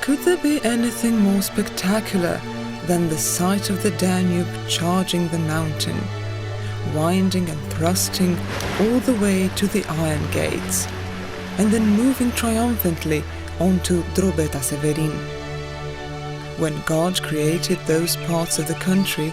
Could there be anything more spectacular than the sight of the Danube charging the mountain, winding and thrusting all the way to the iron gates, and then moving triumphantly onto Drobeta Severin? When God created those parts of the country,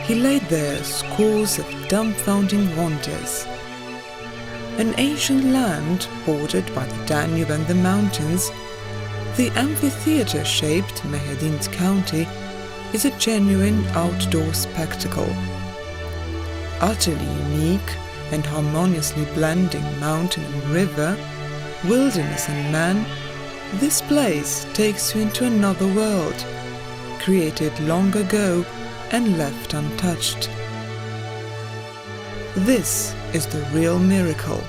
He laid there scores of dumbfounding wonders. An ancient land bordered by the Danube and the mountains, the amphitheatre-shaped Mehedinti County is a genuine outdoor spectacle. Utterly unique and harmoniously blending mountain and river, wilderness and man, this place takes you into another world, created long ago and left untouched. This is the real miracle.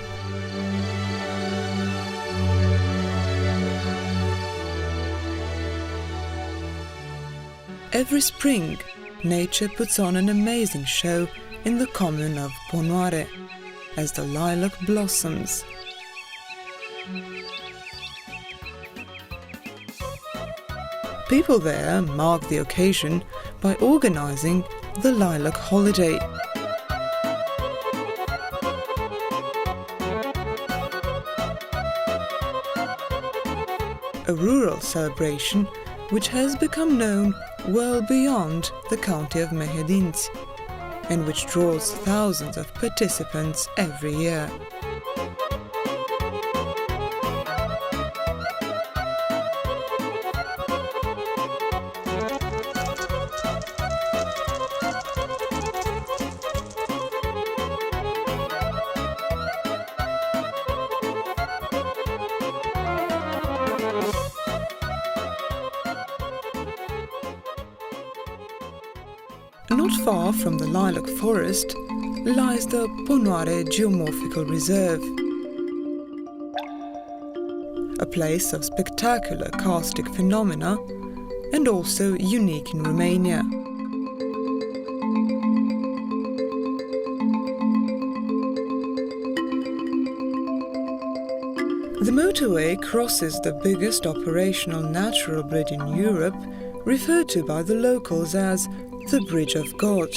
Every spring, nature puts on an amazing show in the commune of Ponoare as the lilac blossoms. People there mark the occasion by organizing the Lilac Holiday. A rural celebration which has become known well beyond the county of Mehedinti and which draws thousands of participants every year. Not far from the lilac forest lies the Ponoare Geomorphical Reserve, a place of spectacular karstic phenomena and also unique in Romania. The motorway crosses the biggest operational natural bridge in Europe, referred to by the locals as the Bridge of God.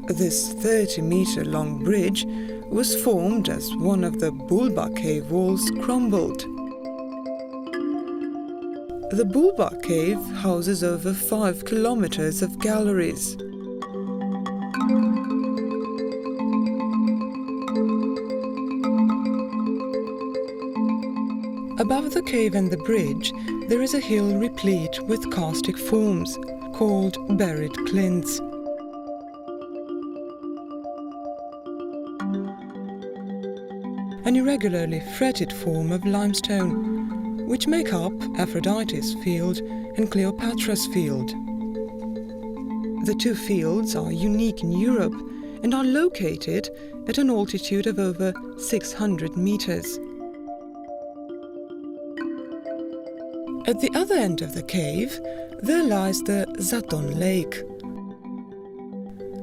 This 30-meter-long bridge was formed as one of the Bulba cave walls crumbled. The Bulba cave houses over 5 kilometers of galleries. Above the cave and the bridge, there is a hill replete with karstic forms, called buried clints. An irregularly fretted form of limestone, which make up Aphrodite's field and Cleopatra's field. The two fields are unique in Europe and are located at an altitude of over 600 meters. At the other end of the cave, there lies the Zaton Lake,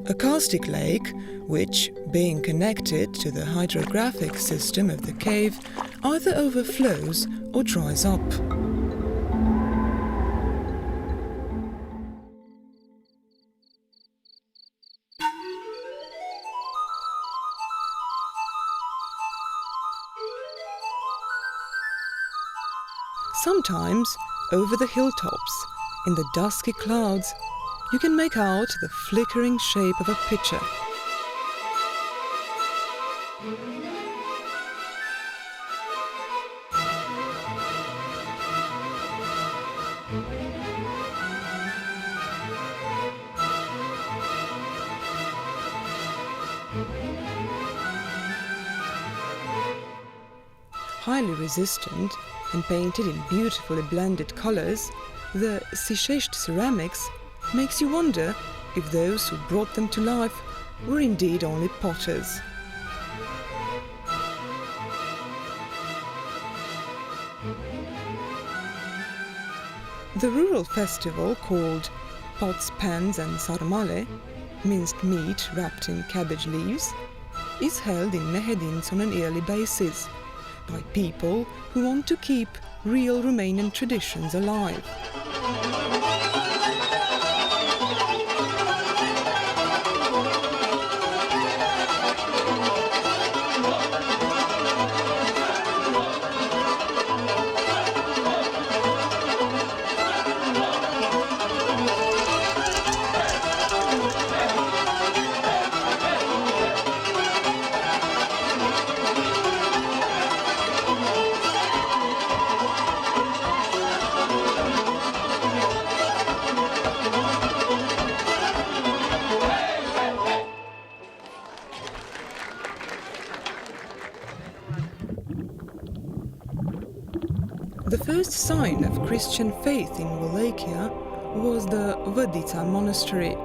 a karstic lake which, being connected to the hydrographic system of the cave, either overflows or dries up. Sometimes, over the hilltops, in the dusky clouds, you can make out the flickering shape of a pitcher. Highly resistant and painted in beautifully blended colors, the Sichești ceramics makes you wonder if those who brought them to life were indeed only potters. The rural festival called Pots, Pans and Sarmale, minced meat wrapped in cabbage leaves, is held in Mehedinti on an yearly basis, by people who want to keep real Romanian traditions alive. The first sign of Christian faith in Wallachia was the Vădița monastery.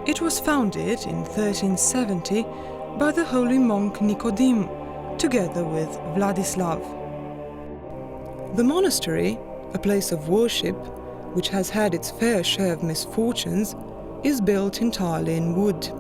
It was founded in 1370 by the holy monk Nicodim, together with Vladislav. The monastery, a place of worship, which has had its fair share of misfortunes, is built entirely in wood.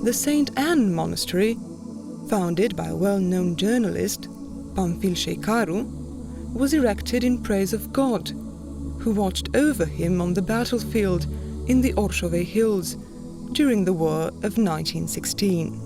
The St. Anne Monastery, founded by a well-known journalist, Pamphil Shecaru, was erected in praise of God, who watched over him on the battlefield in the Orșovei Hills during the War of 1916.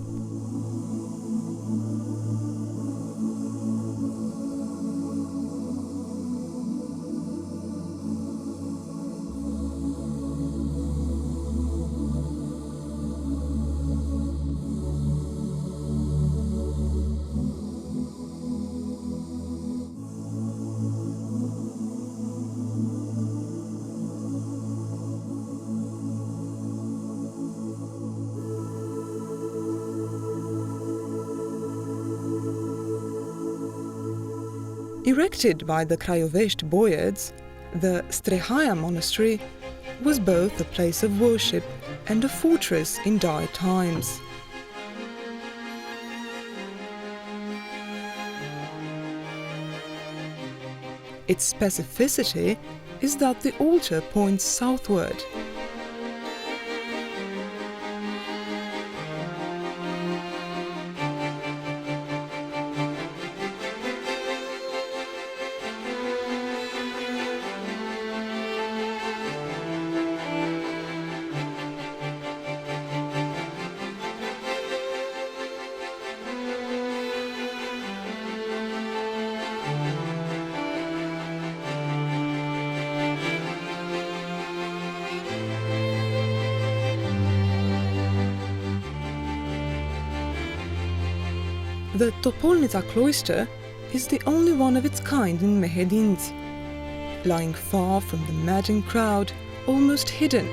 Erected by the Craiovești Boiards, the Strehaia Monastery was both a place of worship and a fortress in dire times. Its specificity is that the altar points southward. The Topolnica cloister is the only one of its kind in Mehedinti, lying far from the madding crowd, almost hidden.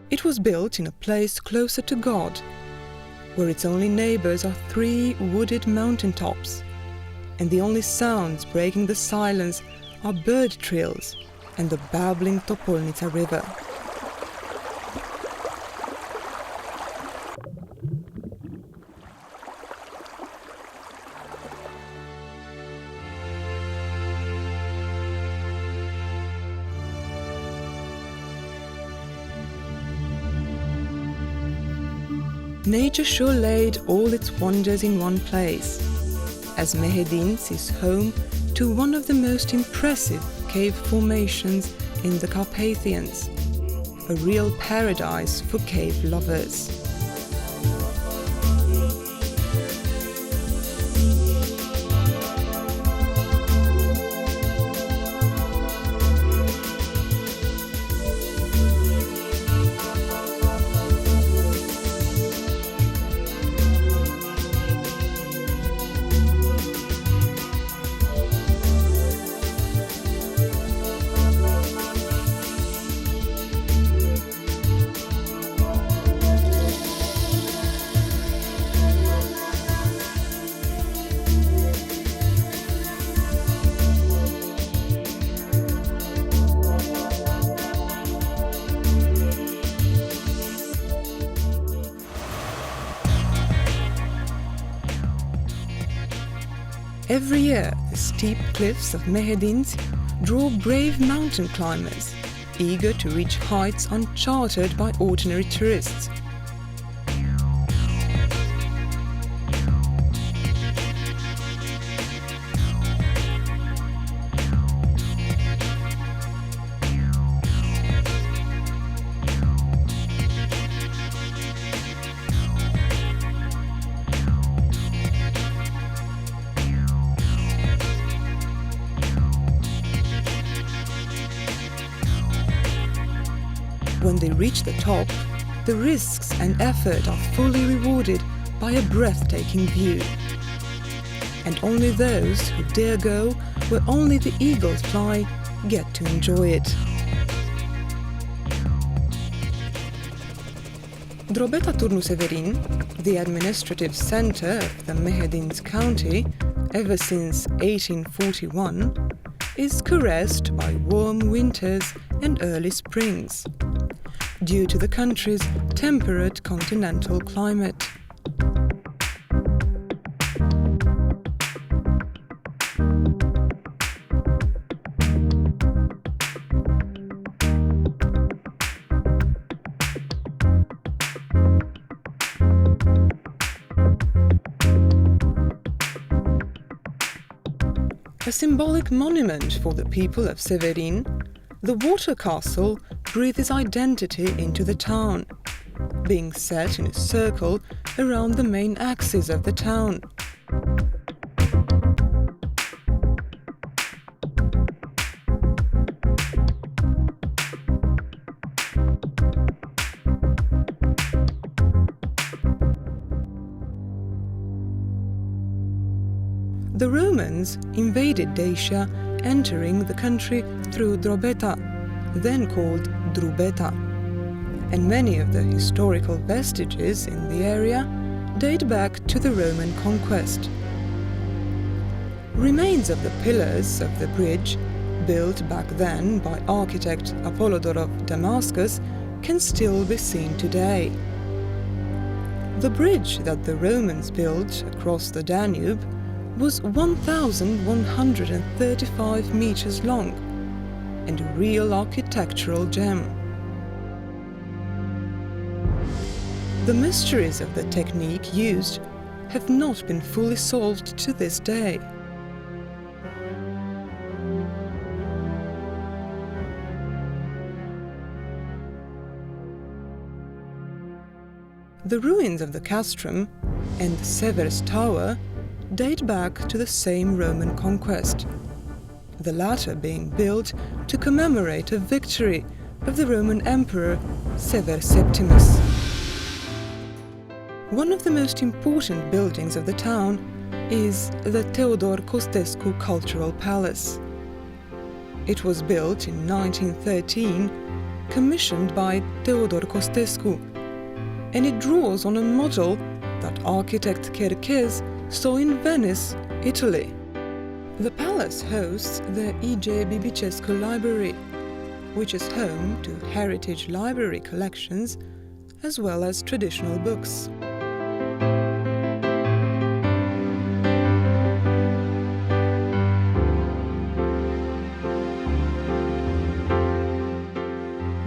It was built in a place closer to God, where its only neighbors are 3 wooded mountaintops, and the only sounds breaking the silence are bird trills and the babbling Topolnica river. Nature sure laid all its wonders in one place, as Mehedinti is home to one of the most impressive cave formations in the Carpathians, a real paradise for cave lovers. Every year, the steep cliffs of Mehedinti draw brave mountain climbers, eager to reach heights uncharted by ordinary tourists. When they reach the top, the risks and effort are fully rewarded by a breathtaking view. And only those who dare go where only the eagles fly get to enjoy it. Drobeta Turnu Severin, the administrative center of the Mehedinti County ever since 1841, is caressed by warm winters and early springs, due to the country's temperate continental climate. A symbolic monument for the people of Severin, the water castle breathes identity into the town, being set in a circle around the main axis of the town. The Romans invaded Dacia, entering the country through Drobeta, then called Drubeta, and many of the historical vestiges in the area date back to the Roman conquest. Remains of the pillars of the bridge, built back then by architect Apollodor of Damascus, can still be seen today. The bridge that the Romans built across the Danube was 1,135 meters long, and a real architectural gem. The mysteries of the technique used have not been fully solved to this day. The ruins of the castrum and the Sever's Tower date back to the same Roman conquest, the latter being built to commemorate a victory of the Roman Emperor Sever Septimus. One of the most important buildings of the town is the Theodor Costescu Cultural Palace. It was built in 1913, commissioned by Theodor Costescu, and it draws on a model that architect Cherkes saw in Venice, Italy. The palace hosts the I.G. Bibicescu Library, which is home to heritage library collections as well as traditional books.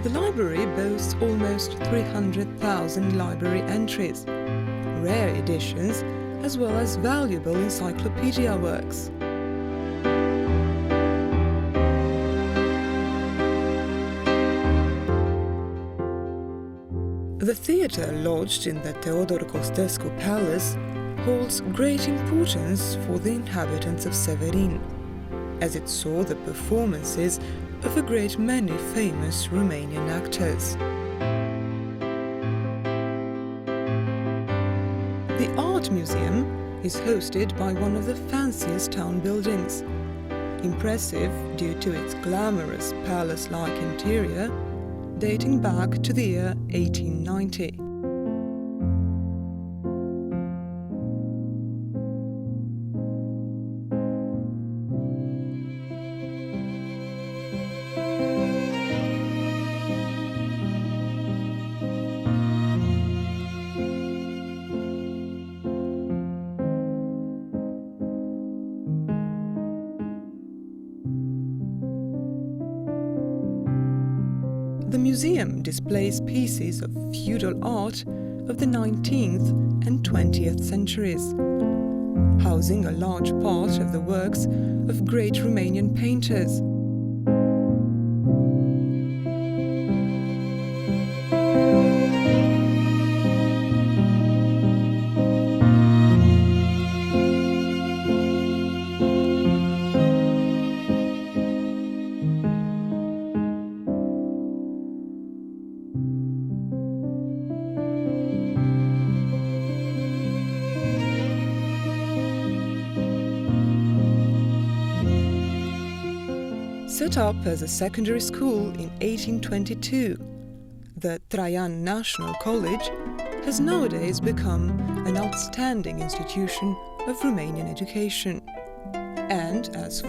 The library boasts almost 300,000 library entries, rare editions as well as valuable encyclopedia works. The theatre lodged in the Theodor Costescu Palace holds great importance for the inhabitants of Severin, as it saw the performances of a great many famous Romanian actors. The Art Museum is hosted by one of the fanciest town buildings, impressive due to its glamorous palace-like interior, dating back to the year 1890. The museum displays pieces of feudal art of the 19th and 20th centuries, housing a large part of the works of great Romanian painters. Set up as a secondary school in 1822, the Traian National College has nowadays become an outstanding institution of Romanian education, and as